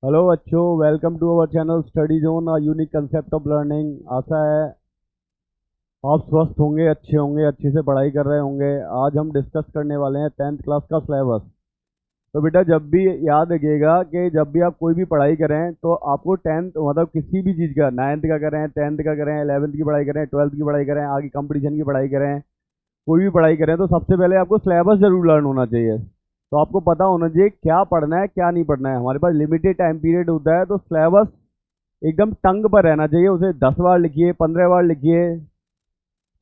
Hello बच्चों, welcome to our channel study zone, a unique concept of learning. आशा है आप स्वस्थ होंगे, अच्छे होंगे, अच्छे से पढ़ाई कर रहे होंगे। आज हम डिस्कस करने वाले हैं 10th क्लास का सिलेबस। तो बेटा, जब भी याद रखिएगा कि जब भी आप कोई भी पढ़ाई करें तो आपको 10th मतलब किसी भी चीज़ का, 9th का करें, 10th का करें, 11th की पढ़ाई करें, 12th की पढ़ाई करें, आगे कंपटीशन की पढ़ाई करें, कोई भी पढ़ाई करें, तो सबसे पहले आपको सिलेबस जरूर लर्न होना चाहिए। तो आपको पता होना चाहिए क्या पढ़ना है क्या नहीं पढ़ना है। हमारे पास लिमिटेड टाइम पीरियड होता है, तो सिलेबस एकदम टंग पर रहना चाहिए। उसे 10 बार लिखिए, 15 बार लिखिए,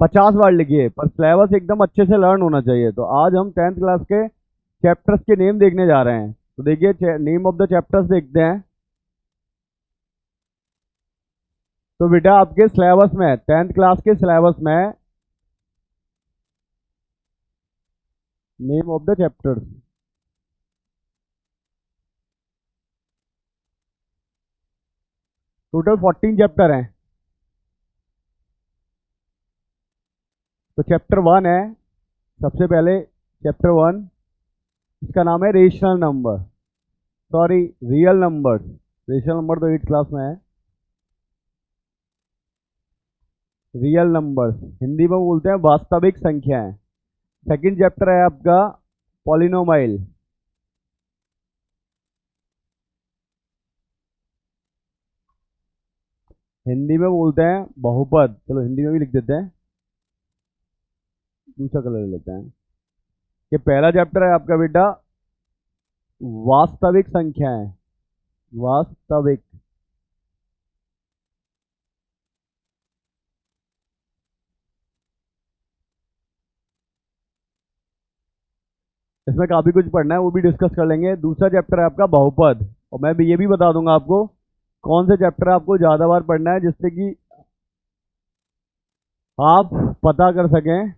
50 बार लिखिए, पर सिलेबस एकदम अच्छे से लर्न होना चाहिए। तो आज हम 10th क्लास के चैप्टर्स के नेम देखने जा रहे हैं। तो देखिए, नेम ऑफ द चैप्टर्स देखते हैं। तो बेटा, आपके सिलेबस में 10th क्लास के सिलेबस में name of the chapters total 14 chapter हैं। तो चैप्टर 1 है सबसे पहले। चैप्टर 1, इसका नाम है rational number, sorry, real number. Rational number तो 8th क्लास में है। रियल नंबर्स हिंदी में बोलते हैं वास्तविक संख्याएं। सेकंड चैप्टर है आपका पॉलिनोमाइल। हिंदी में बोलते हैं बहुपद। चलो हिंदी में भी लिख देते हैं, दूसरा कलर ले लेते हैं। ये पहला चैप्टर है आपका बेटा वास्तविक संख्याएं। वास्तविक। इसमें काफी कुछ पढ़ना है, वो भी डिस्कस कर लेंगे। दूसरा चैप्टर है आपका बहुपद, और मैं भी ये भी बता दूंगा आपको कौन से चैप्टर आपको ज्यादा बार पढ़ना है, जिससे कि आप पता कर सकें।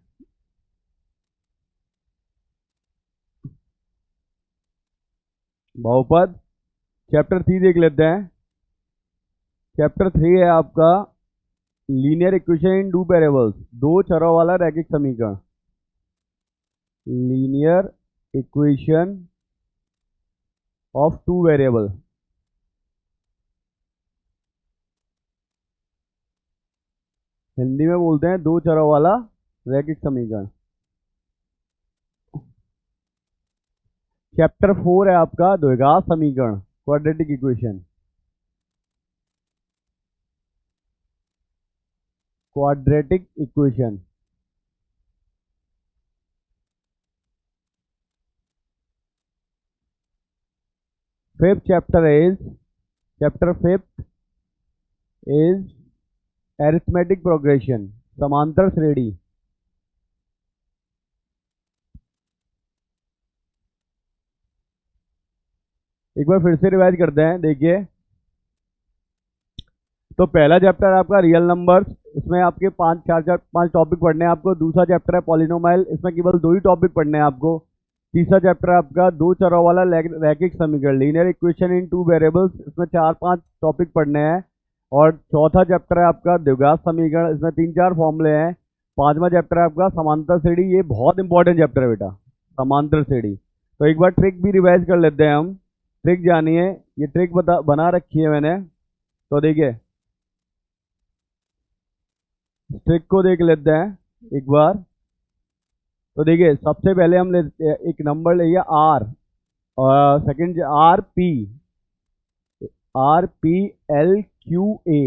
बहुपद। चैप्टर 3 देख लेते हैं। चैप्टर 3 है आपका linear equation in two variables, दो चरों वाला रैखिक समीकरण। Linear equation of two variable. Hindi में बोलते हैं दो चरों वाला रैखिक समीकरण। चैप्टर 4 है आपका द्विघात समीकरण, quadratic equation. Quadratic equation. Fifth chapter is chapter fifth is arithmetic progression, समांतर श्रेणी। एक बार फिर से रिवाइज करते हैं, देखिए। तो पहला चैप्टर है आपका रियल नंबर्स, इसमें आपके पांच टॉपिक पढ़ने हैं आपको। दूसरा चैप्टर है पॉलिनोमाइल, इसमें केवल दो ही टॉपिक पढ़ने हैं आपको। तीसरा चैप्टर है आपका दो चरों वाला रैखिक समीकरण, linear equation in two variables, इसमें 4-5 टॉपिक पढ़ने हैं। और चौथा चैप्टर है आपका द्विघात समीकरण, इसमें 3-4 फॉर्मूले हैं। पांचवा चैप्टर है आपका समांतर श्रेणी, ये बहुत इंपॉर्टेंट चैप्टर है बेटा, समांतर श्रेणी। तो एक बार ट्रिक भी रिवाइज कर लेते हैं हम। ट्रिक जानिए, ये ट्रिक बना रखी है मैंने। तो देखिए, ट्रिक को देख लेते हैं एक बार। तो देखिए, सबसे पहले हम एक नंबर लेंगे आर, और second R P. R P L Q A.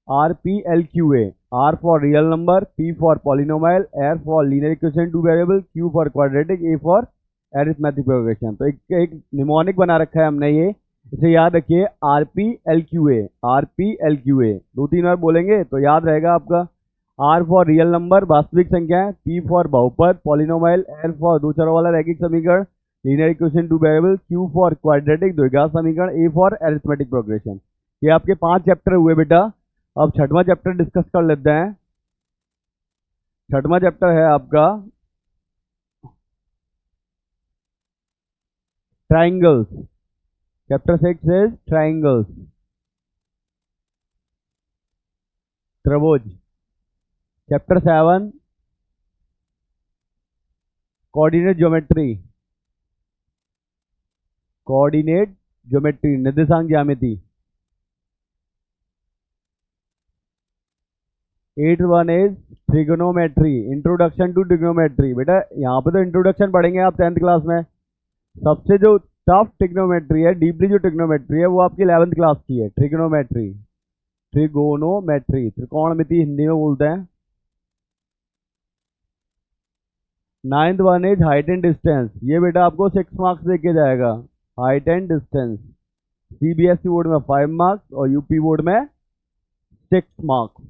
R P L Q A. R for real number, P for polynomial, R for linear equation two variable, Q for quadratic, A for arithmetic progression. तो एक mnemonic बना रखा है हमने ये, इसे याद रखिए। Are P L Q A, R P L Q ए, 2-3 बार बोलेंगे तो याद रहेगा आपका। आर फॉर रियल नंबर, वास्तविक संख्याएं, पी फॉर बहुपद पॉलिनोमाइल, एर फॉर दो चरों वाला रैखिक समीकरण, linear equation two variable, Q for quadratic द्विघात समीकरण, ए फॉर एरिथमेटिक प्रोग्रेशन। ये आपके 5 चैप्टर हुए बेटा। अब छठवां चैप्टर डिस्कस कर लेते हैं। छठवां चैप्टर है आपका ट्राइंगल्स। चैप्टर 6 इज ट्राइंगल्स, त्रिभुज। Chapter 7 coordinate geometry, coordinate geometry, निर्देशांक ज्यामिति। 8th one is trigonometry, introduction to trigonometry. बेटा यहाँ पे तो इंट्रोडक्शन पढ़ेंगे आप 10th क्लास में। सबसे जो टफ ट्रिग्नोमेट्री है, डीपली जो ट्रिग्नोमेट्री है, वो आपकी 11th क्लास की है। ट्रिग्नोमेट्री, ट्रिगोनोमेट्री, त्रिकोणमिति हिंदी में बोलते हैं। 9th one is height and distance. ये बेटा आपको 6 मार्क्स दे के जाएगा। Height and distance CBSE board में 5 मार्क्स और यूपी बोर्ड में 6 मार्क्स।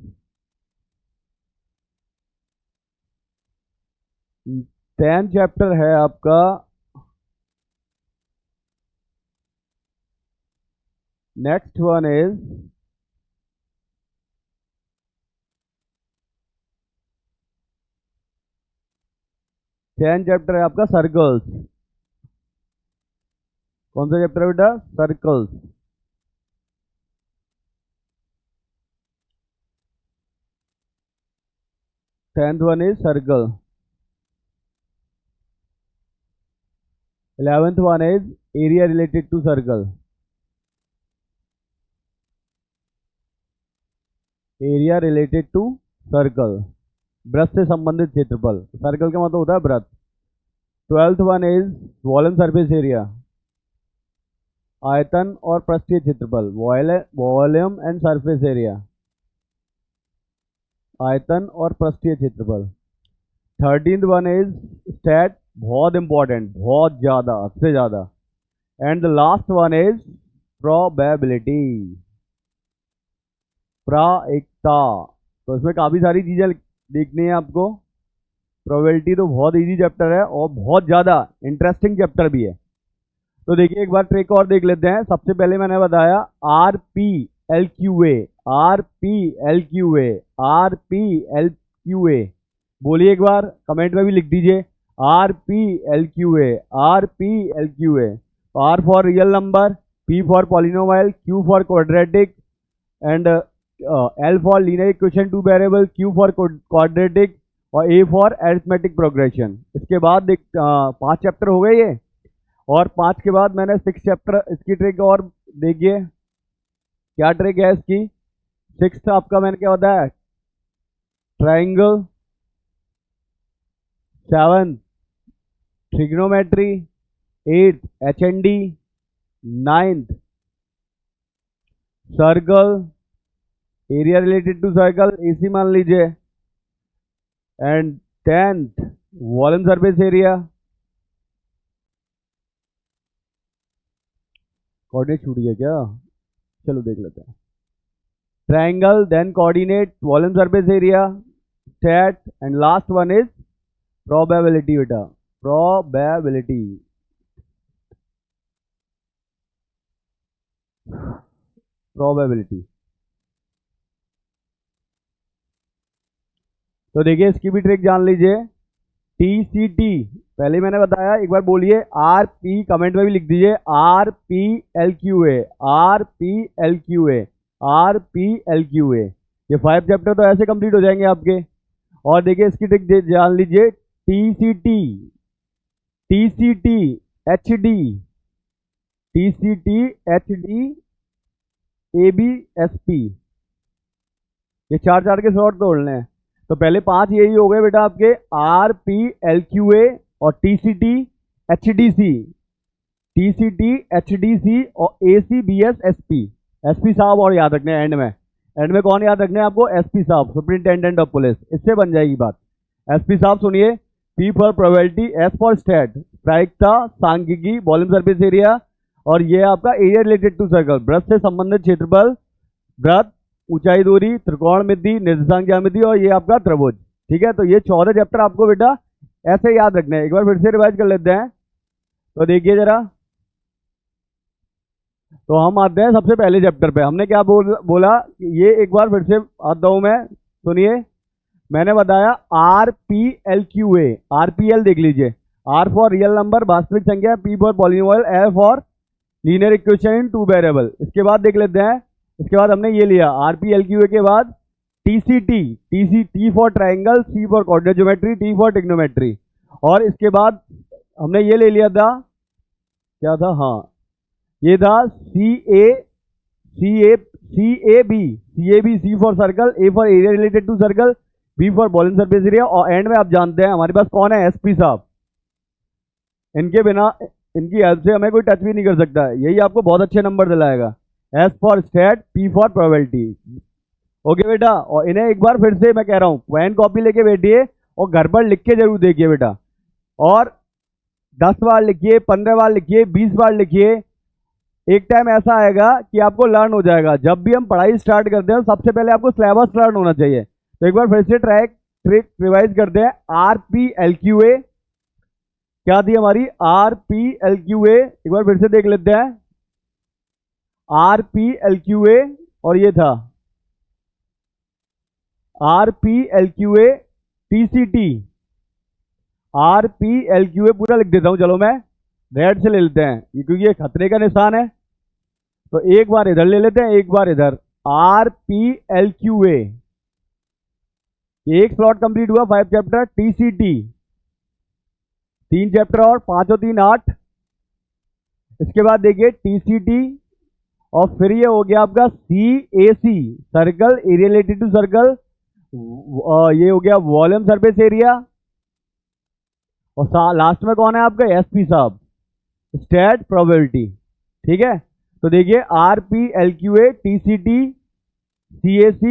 10th चैप्टर है आपका next one is 10th chapter है आपका सर्कल्स। कौन सा चैप्टर है बेटा? Circles. Tenth one is circle. 11th one is area related to circle. Area related to circle, वृत्त से संबंधित क्षेत्रफल। सर्कल का मतलब होता है वृत्त। 12th one is volume surface area, आयतन और पृष्ठीय क्षेत्रफल। वॉल्यूम एंड सरफेस एरिया, आयतन और पृष्ठीय क्षेत्रफल। 13th वन इज स्टैट, बहुत इंपॉर्टेंट, बहुत ज्यादा, सबसे ज्यादा। And the last one is probability, प्रायिकता। तो इसमें काफी सारी चीजें देखनी है आपको। प्रोबेबिलिटी तो बहुत इजी चैप्टर है और बहुत ज्यादा इंटरेस्टिंग चैप्टर भी है। तो देखिए एक बार ट्रिक और देख लेते हैं। सबसे पहले मैंने बताया R P L Q A, R P L Q A, R P L Q A. बोलिए एक बार, कमेंट में भी लिख दीजिए R P L Q A, R P L Q A. R for real number, P for polynomial, Q for quadratic and L for linear equation two variable, Q for quadratic और A for arithmetic progression. इसके बाद 5 chapter हो गए ये, और 5 के बाद मैंने 6 चैप्टर। इसकी ट्रिक और देखिए क्या ट्रिक है इसकी। 6th आपका मैंने क्या बताया, triangle. 7th trigonometry, 8th HND, 9th circle, area related to circle, एसी मान लीजिए। And 10th volume surface area. Coordinate छूट गया क्या? चलो देख लेते हैं। Triangle, then coordinate, volume surface area, stat and last one is probability. बेटा प्रोबेबिलिटी, प्रोबेबिलिटी। तो देखिए इसकी भी ट्रिक जान लीजिए। TCT पहले मैंने बताया, एक बार बोलिए आर पी, कमेंट में भी लिख दीजिए R P L Q A, R P L Q A, R P L Q ए। ये 5 चैप्टर तो ऐसे कंप्लीट हो जाएंगे आपके। और देखिए इसकी ट्रिक जान लीजिए। TCT, TCT HD, TCT HD ABSP, ये 4 के शॉर्ट तोड़ने हैं। तो पहले 5 यही हो गए बेटा आपके, आर पी एल क्यू ए और TCT HDC, TCT HDC और ACBS SP। SP साहब और याद रखने एंड में, एंड में कौन याद रखने आपको? SP साहब, सुपरिंटेंडेंट ऑफ पुलिस। इससे बन जाएगी बात। SP साहब सुनिए, P for probability, S for stat, प्रायिकता, सांख्यिकी, वॉल्यूम सरफेस एरिया, और ये आपका एरिया रिलेटेड टू सर्कल, वृत्त से संबंधित क्षेत्रफल, वृत्त, ऊंचाई दूरी, त्रिकोणमिति, निर्देशांक ज्यामिति, और ये आपका त्रिभुज। ठीक है, तो ये 14 चैप्टर आपको बेटा ऐसे याद रखने हैं। एक बार फिर से रिवाइज कर लेते हैं। तो देखिए जरा, तो हम आते हैं सबसे पहले चैप्टर पे। हमने क्या बोला, ये एक बार फिर से आता हूं मैं, सुनिए। मैंने बताया R P L Q A, R P L देख लीजिए, आर फॉर रियल नंबर, वास्तविक संख्या, P for polynomial, L for linear equation in two variable. इसके बाद देख लेते हैं, इसके बाद हमने ये लिया आर पी एल क्यू ए के बाद TCT, T for triangle, C for coordinate geometry, T for trigonometry. और इसके बाद हमने ये ले लिया था, क्या था, हाँ, ये था C A B, C for circle, A for area related to circle, B for bowling surface area, और एंड में आप जानते हैं हमारे पास कौन है, एसपी साहब। इनके बिना, इनकी हेल्प से हमें कोई टच भी नहीं कर सकता है, यही आपको बहुत अच्छे नंबर दिलाएगा। S for stat, P for probability. Okay बेटा, और इन्हें एक बार फिर से मैं कह रहा हूं, पेन कॉपी लेके बैठिए और घर पर लिख के जरूर देखिए बेटा, और 10 बार लिखिए, 15 बार लिखिए, 20 बार लिखिए। एक टाइम ऐसा आएगा कि आपको लर्न हो जाएगा। जब भी हम पढ़ाई स्टार्ट करते हैं सबसे पहले आपको सिलेबस लर्न होना चाहिए। तो एक बार फिर से ट्रिक रिवाइज करते हैं। RPLQA क्या थी हमारी, RPLQA, एक बार फिर से देख लेते हैं। RPLQA, और ये था RPLQA TCT। RPLQA पूरा लिख देता हूं, चलो मैं रेड से ले लेते हैं क्योंकि ये खतरे का निशान है। तो एक बार इधर ले लेते हैं, एक बार इधर। RPLQA, एक स्लॉट कंप्लीट हुआ, 5 चैप्टर। TCT 3 चैप्टर और 5 और 3 8। इसके बाद देखिए TCT, और फिर ये हो गया आपका CAC, circle area related to circle, ये हो गया वॉल्यूम सरफेस एरिया, और लास्ट में कौन है आपका, एसपी साहब, स्टैट प्रोबेबिलिटी। ठीक है, तो देखिए RPLQA TCT CAC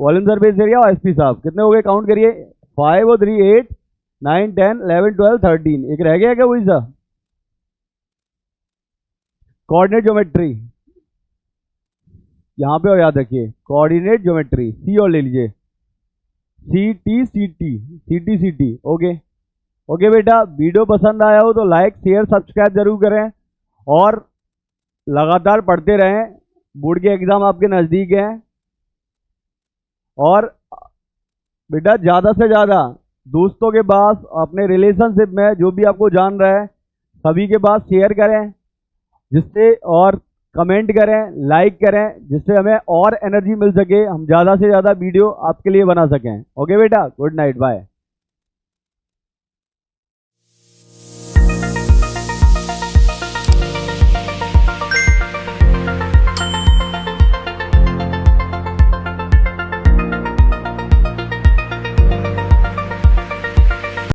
volume surface area और एसपी साहब, कितने हो गए काउंट करिए, 5 और 3 8 9 10 11 12 13। एक रह गया क्या, वही सा कोऑर्डिनेट ज्योमेट्री, यहां पे और याद रखिए कोऑर्डिनेट ज्योमेट्री, सी और ले लीजिए, CTCT। ओके ओके बेटा, वीडियो पसंद आया हो तो लाइक शेयर सब्सक्राइब जरूर करें, और लगातार पढ़ते रहें। बोर्ड के एग्जाम आपके नज़दीक हैं, और बेटा ज़्यादा से ज़्यादा दोस्तों के पास, अपने रिलेशनशिप में जो भी आपको जान रहा है सभी के पास शेयर करें, जिससे, और कमेंट करें, लाइक करें, जिससे हमें और एनर्जी मिल सके, हम ज़्यादा से ज़्यादा वीडियो आपके लिए बना सकें। ओके बेटा, गुड नाइट, बाय।